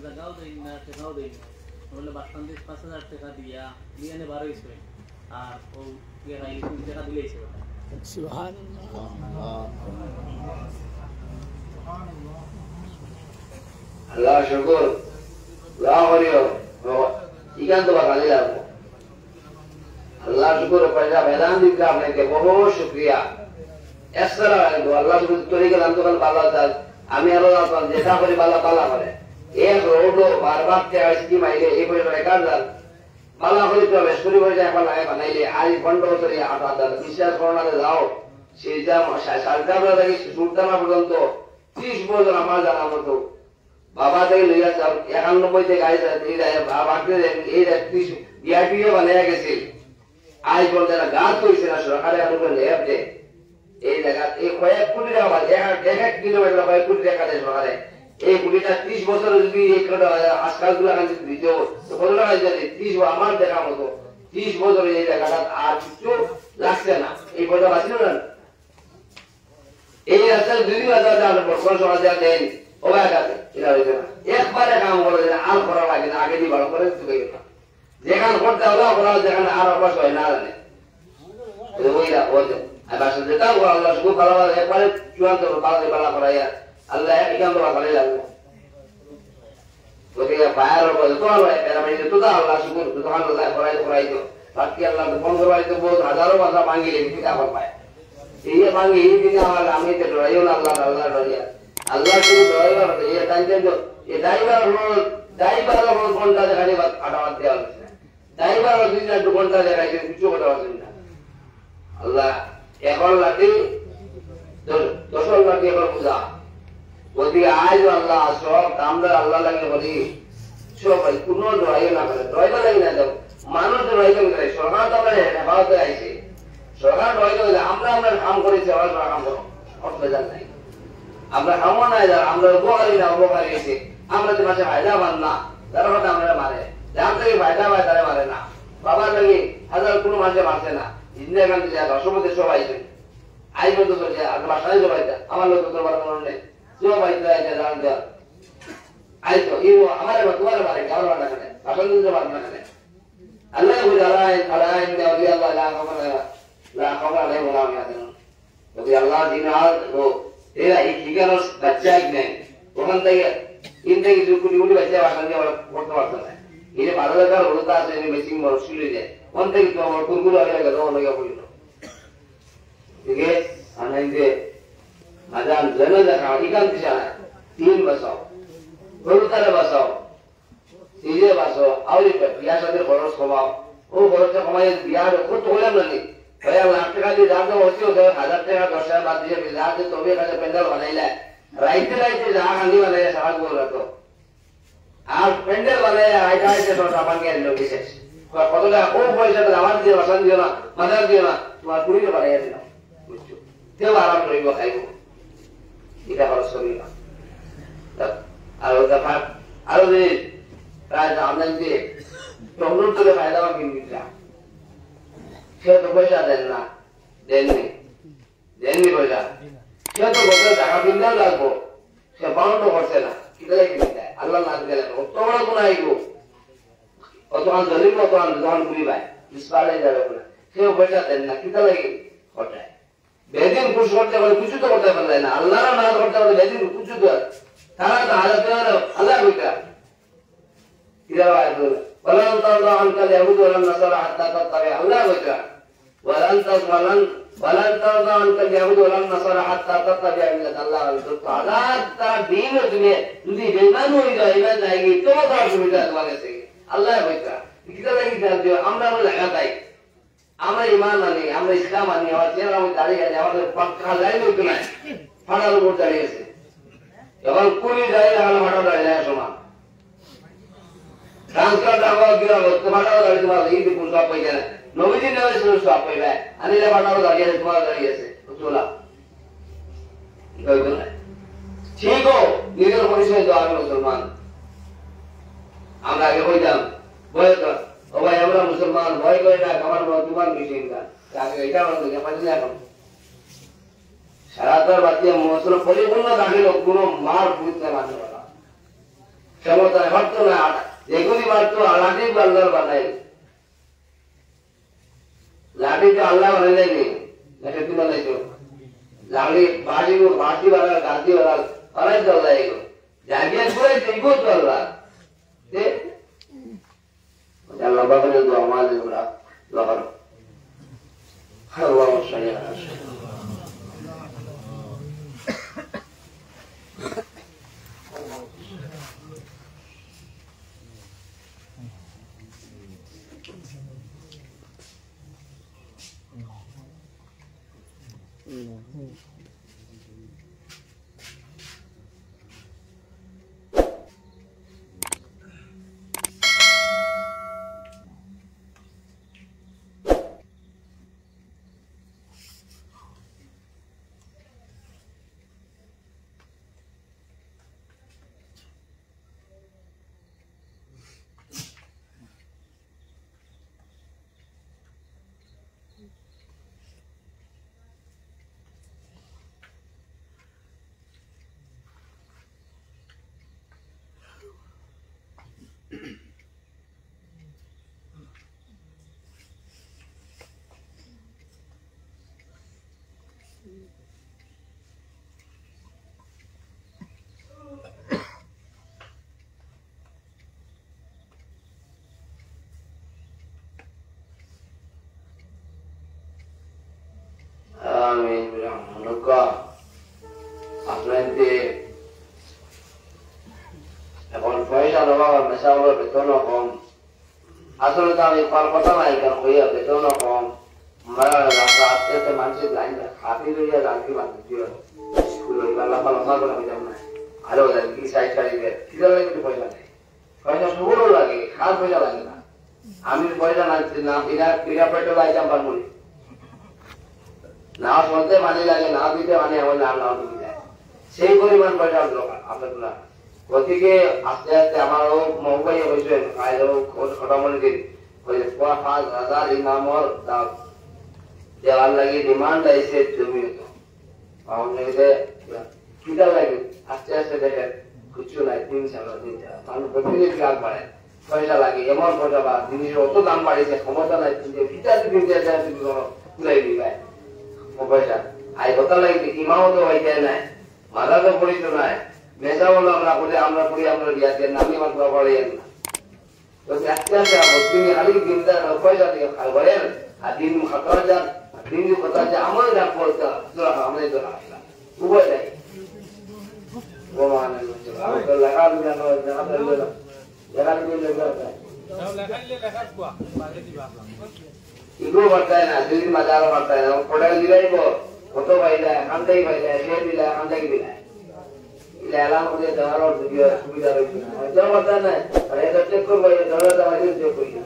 জায়গাও দেই না টাকাও দেই না বলে 5000 টাকা দিয়া নিয়ে বারো হইছে আর ও ইয়ে রাই 2 টাকা দিলেইছে সুবহানাল্লাহ আল্লাহ শুকর দোয়া করিও ইকান তো বাগালে লাগবো আল্লাহ শুকর পয়সা বেদান দিতে আপনাকে বহুত শুকরিয়া এসরা আল্লাহ শুকর তোরে গেলাম তখন ভালো আছে আমি আল্লাহ যেটা করি ভালো ভালো করে এক রোডো বারবার তে আসকি মাইলে এই করে রেকর্ড দাল ভালো করে তো বেশরি করে যায় ভালো লাগে বানাইলে আজ বন্ধ করে আটা দাল বিশ্বাস করোনাতে যাও সেই যা সরকার লাগে সুলতানা পর্যন্ত 30 বছর আমার জানা মতো বাবা থেকে লইয়া যাও 91 থেকে আইছে এই বাবাকে এই 30 বিআরটিও বানায়া গেছে আজ বলতে না গাছ হইছে না সরকারে অনুকূল লেবতে এই জায়গা এই কয়েক কোটি টাকা এক কিলোমিটার কয়েক কোটি টাকা দেয় সরকারে এই কোটিটা 30 বছর যদি এই আজকাল গুলা কাছে দিত তো কত টাকা দিতে 30 আমার দেখা মতো 30 বছর এই জায়গাটা আর কিছু লাগছে না এই কথা বাঁচিল না এই রাস্তা 2000 টাকা বর্তমান সমাজে দেন ওভাবে কাছে এটা হইছে না একবারে কাম করে না আর করা লাগে না আগে দিয়ে ভালো করে তুই গেল যেখানে করতে হলো করা যেখানে আর অভ্যাস হয় না জানে ওইটা ওইটা আর বাসা যেটা আল্লাহ শুকর ভালো একবারে চূড়ান্ত ভালো করাইয়া আল্লাহ একাম তো ভালো লাগবে ওকে বাইরে বলে তো আল্লাহ এরা মানে তো আল্লাহ শুকর তো আল্লাহ করাই তো বাকি আল্লাহ তো 15 তো বহুত হাজারো বান্দা মাঙ্গিলে কি আবার পায় এই মাঙ্গি এই দিন আমার আমি তো ডরাইও না আল্লাহ ডরিয়া আল্লাহ শুকর ডরাইও না এই টাইম তো এই ড্রাইভার হল ঘন্টা দেখানি আটাওয়াত দেওয়া হচ্ছে ড্রাইভার হল 2 ঘন্টা দেখাইছে কিছু কথা বলছেন না আল্লাহ এখন লাঠি 10 লাঠি এখন পূজা ওদিকে আজ আল্লাহ সব আমরা আল্লাহ লাগে বলি সবাই কোনো ডরাইও না করে, ডরাইবা লাগে না যাও মানুষ ডরাইতে করে। সরকার তো আমরা হেফাজতে আইছে, সরকার ডরাইতে গেলে আমরা কাম করেছি, আমরা কাম করো অসুবিধা নাই। আমরা কামও নাই, আমরা উপকারী না উপকারী হয়েছে, আমরা যে মাসে ফায়দা পান না তারা কথা আমরা মারে, যার থেকে ফায়দা পায় তারা মারে না। বাবার লাগে হাজার কোনো মাসে মারছে না, ইন্দিরা গান্ধী রসমতে সব আইছেন, আই পর্যন্ত চলছে, আর বাসায় সব আইতা আমার লোক তোর বাড়ানো নেই, সব আইতে আইতে জান দেওয়া আইতো ইউ আমার তোমার মারে আমার বাড়া খানে বাসন দিতে পারবে না খানে। আল্লাহ বুঝে আল্লাহ আল্লাহ আল্লাহ লা খবর নেই বলা আমি আছেন যদি আল্লাহ দিন আর ও এরা এই ঠিকানো বাচ্চা এক নেই, ওখান থেকে তিন থেকে দুপুরি উঠে বাচ্চা বাসন দিয়ে করতে পারতো না। এই যে 12,000 হলুদা আছে মেশিন বড় শুলে যায়, ওখান থেকে তোমার কুরকুর হয়ে গেল অনেকে পড়ল। ঠিক আছে, আমি যে আজান জেনে দেখা এখান থেকে 3 বছর হলুদারে বাঁচাও, নিজে বাঁচো, আউরি বিয়া সাথে খরচ কমাও, ও খরচটা কমাই বিয়ার কত হলাম নাকি ভাই লাখ টাকা দিয়ে যা তো হচ্ছে 1000 টাকা 10,000 বাদ দিয়ে যা যে তবে কাছে প্যান্ডেল বানাইলে রাইতে রাইতে যা হান্ডি বানাই সারা করে রাখো, আর প্যান্ডেল বানাই আইটা আইতে তো টাকা গেল বিশেষ কতটা ও পয়সাটা আমার দিয়ে বাসান দিও না, মাদার দিও না, তোমার পুরীতে বানাইয়া দিলাম, বুঝছো, কেউ আরাম রইব খাইব, এটা খরচ করি না। আর ওটা আরো যে প্রায় আমরা যে টমরুট করে ফায়দা বা কিনবিটা সে তো পয়সা দেন না, দেননি পয়সা, সে তো বছর টাকা কিনলেও লাগবো, সে বাউন্ড করছে না, কিনলে কিনে দেয় আল্লাহ না দিলে অত বড় কোন আইব অত দলিল অত যখন ঘুরি ভাই বিস্পারে যাবে না, সেও পয়সা দেন না, কিনতে লাগে ঘটায় বেদিন খুশ করতে পারে কিছু তো করতে পারলে না, আল্লাহরা না করতে পারলে বেদিন কিছু তো তারা তো হাজার আল্লাহ বইটা কিরাও আয়াত বলেন তাআলা আনকা ইয়াহুদ ওয়া নাসারা হাত্তা তাতাবি আল্লাহ বইটা ওয়ালান তাআলা আনকা ইয়াহুদ ওয়া নাসারা হাত্তা তাতাবি মিল্লাত আল্লাহ তো তাআলা তার দ্বীন দুনিয়া যদি বেঈমান হয়ে যায় ইমান নাই তো তার সুবিধা তোমার কাছে আল্লাহ বইটা কিরা লাগি দিও আমরা লাগাতাই, আমরা ঈমান আনি, আমরা ইসলাম আনি, আমার চেহারা মধ্যে দাঁড়িয়ে আছে, আমাদের পাক্কা লাইন হইতো না, ফাড়ার উপর দাঁড়িয়ে আছে, যখন কুলি দাঁড়িয়ে লাগানো ফাটাও দাঁড়িয়ে যায় সমান ট্রান্সফার টাকাও গিরা করতে ফাটাও দাঁড়িয়ে তোমার এই দেখুন সব পাই যায় নবীজি নেওয়া ছিল সব পাইবে আনিলে ফাটাও দাঁড়িয়ে আছে, তোমার দাঁড়িয়ে আছে চলা ঠিক হো নিজের পরিচয় তো আমি মুসলমান, আমরা আগে হইতাম ভয় কর ও ভাই আমরা মুসলমান ভয় করে না, আমার তোমার মিটিং এটা এখন সারাতার বাতিয়ে মুসলমান পরিপূর্ণ দাখিল কোনো মার বুঝতে মানতে পারা ক্ষমতায় মারতো না, যেগুলি মারতো লাঠি আল্লাহ বানাই, লাঠি তো আল্লাহ বানাই যায়নি, লাঠি তুই বানাইছো লাঠি বাটি বানাল গাছি বানাল বানাই তো আল্লাহ এগুলো জাগিয়ে ঘুরাইছে এগুলো তো আল্লাহ আল্লাহ বাগানে তো আমাদের লাগার আল্লাহ এখন পয়সার অভাব মেশাবার বেতনও কম, আসলে তো আমি কথা নাই কেন হইয়া বেতনও কম, আস্তে আস্তে মানুষের লাইন হাতি লইয়া রাখি বাঁধি স্কুল লম্বা লম্বা করে হইতাম না, আরো কি সাইড সাইড কিনা লাগে পয়সা নেই, পয়সা সবুর কার পয়সা লাগে না আমি পয়সা না বিনা পেট্রোল আইতাম পারবো না বলতে মানি লাগে না দিতে মানে আমার নাম নাও তুমি যায় সেই পরিমাণ পয়সা দরকার আপনার না গতিকে আস্তে আস্তে আমারও মহবাই হয়েছে খটামলি দিন হয়েছে 5,000 ইমামর দাম দেওয়ার লাগে ডিমান্ড আইসে জমি হতো কিটা লাগে আস্তে আস্তে দেখেন কিছু নাই 3 সাল মানুষ প্রতিদিন গাছ বাড়ে পয়সা লাগে এমন পয়সা বা জিনিসের অত দাম বাড়িয়েছে ক্ষমতা নাই কিটাতে 3,000 তুমি তুলাই দিবে পয়সা আই কথা লাগে ইমামও তো হয়ে যায় নাই মাথা তো পড়িত নাই মেসা বলো আমরা করি আমরা বিয়াতে নামি আমার বাড়ি না তো আস্তে আস্তে তিনি খালি দিনটা পয়সা দিয়ে বলেন আর দিন খাতা যান দিন কথা যে আমার যা পড়তে আমাদের তো আসলা উভয় নাই লেখা ইগো বাড়তায় না দুদিন বাজারও বাড়তায় না প্রোডাক্ট দিলাইব কত পাইলা এখান থেকে পাইলা সে দিলা এখান থেকে দিলা এলাম করে দেওয়ার সুবিধা রয়েছে না বাড়তায় না চেক করবো চেক করি না